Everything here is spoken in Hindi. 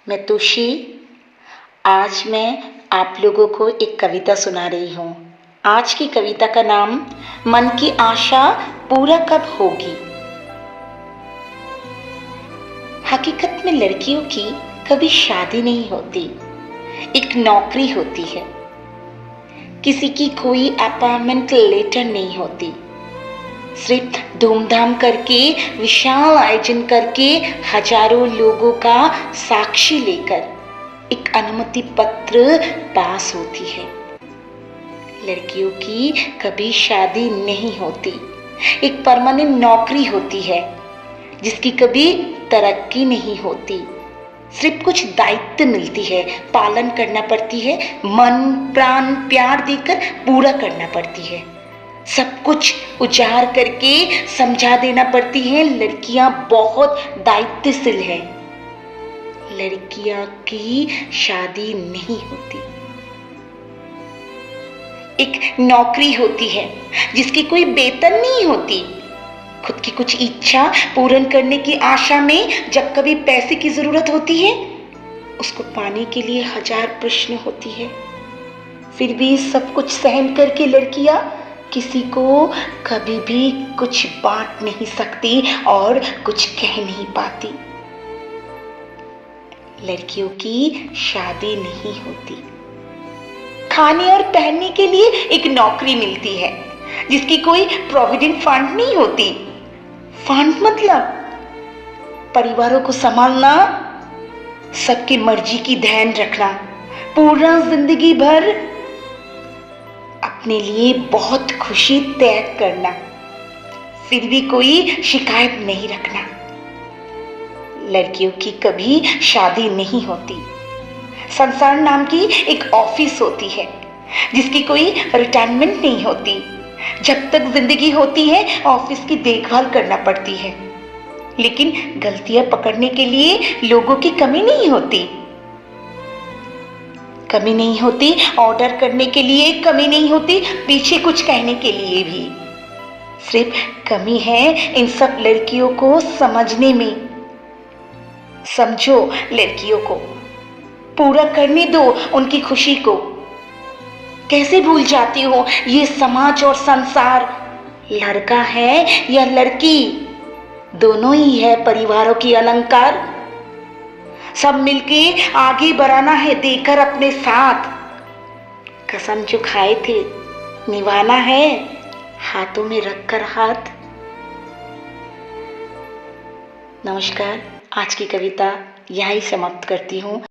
मैं तुषी। आज मैं आप लोगों को एक कविता सुना रही हूँ। आज की कविता का नाम मन की आशा पूरा कब होगी। हकीकत में लड़कियों की कभी शादी नहीं होती, एक नौकरी होती है। किसी की कोई अपॉइंटमेंट लेटर नहीं होती। सिर्फ धूमधाम करके, विशाल आयोजन करके, हजारों लोगों का साक्षी लेकर एक अनुमति पत्र पास होती है। लड़कियों की कभी शादी नहीं होती, एक परमानेंट नौकरी होती है जिसकी कभी तरक्की नहीं होती। सिर्फ कुछ दायित्व मिलती है, पालन करना पड़ती है, मन प्राण प्यार देकर पूरा करना पड़ती है। सब कुछ उजाड़ करके समझा देना पड़ती है। लड़कियां बहुत दायित्वशील है। लड़कियां की शादी नहीं होती, एक नौकरी होती है जिसकी कोई वेतन नहीं होती। खुद की कुछ इच्छा पूर्ण करने की आशा में जब कभी पैसे की जरूरत होती है, उसको पाने के लिए हजार प्रश्न होती है। फिर भी सब कुछ सहन करके लड़कियां किसी को कभी भी कुछ बांट नहीं सकती और कुछ कह नहीं पाती। लड़कियों की शादी नहीं होती। खाने और पहनने के लिए एक नौकरी मिलती है जिसकी कोई प्रोविडेंट फंड नहीं होती। फंड मतलब परिवारों को संभालना, सबकी मर्जी की ध्यान रखना, पूरा जिंदगी भर अपने लिए बहुत खुशी त्याग करना, फिर भी कोई शिकायत नहीं रखना। लड़कियों की कभी शादी नहीं होती। संसार नाम की एक ऑफिस होती है जिसकी कोई रिटायरमेंट नहीं होती। जब तक जिंदगी होती है ऑफिस की देखभाल करना पड़ती है, लेकिन गलतियां पकड़ने के लिए लोगों की कमी नहीं होती। कमी नहीं होती ऑर्डर करने के लिए, कमी नहीं होती पीछे कुछ कहने के लिए भी। सिर्फ कमी है इन सब लड़कियों को समझने में। समझो लड़कियों को, पूरा करने दो उनकी खुशी को। कैसे भूल जाती हो ये समाज और संसार। लड़का है या लड़की, दोनों ही है परिवारों की अलंकार। सब मिलके आगे बढ़ाना है देकर अपने साथ। कसम जो खाए थे निभाना है हाथों में रखकर हाथ। नमस्कार, आज की कविता यहीं समाप्त करती हूँ।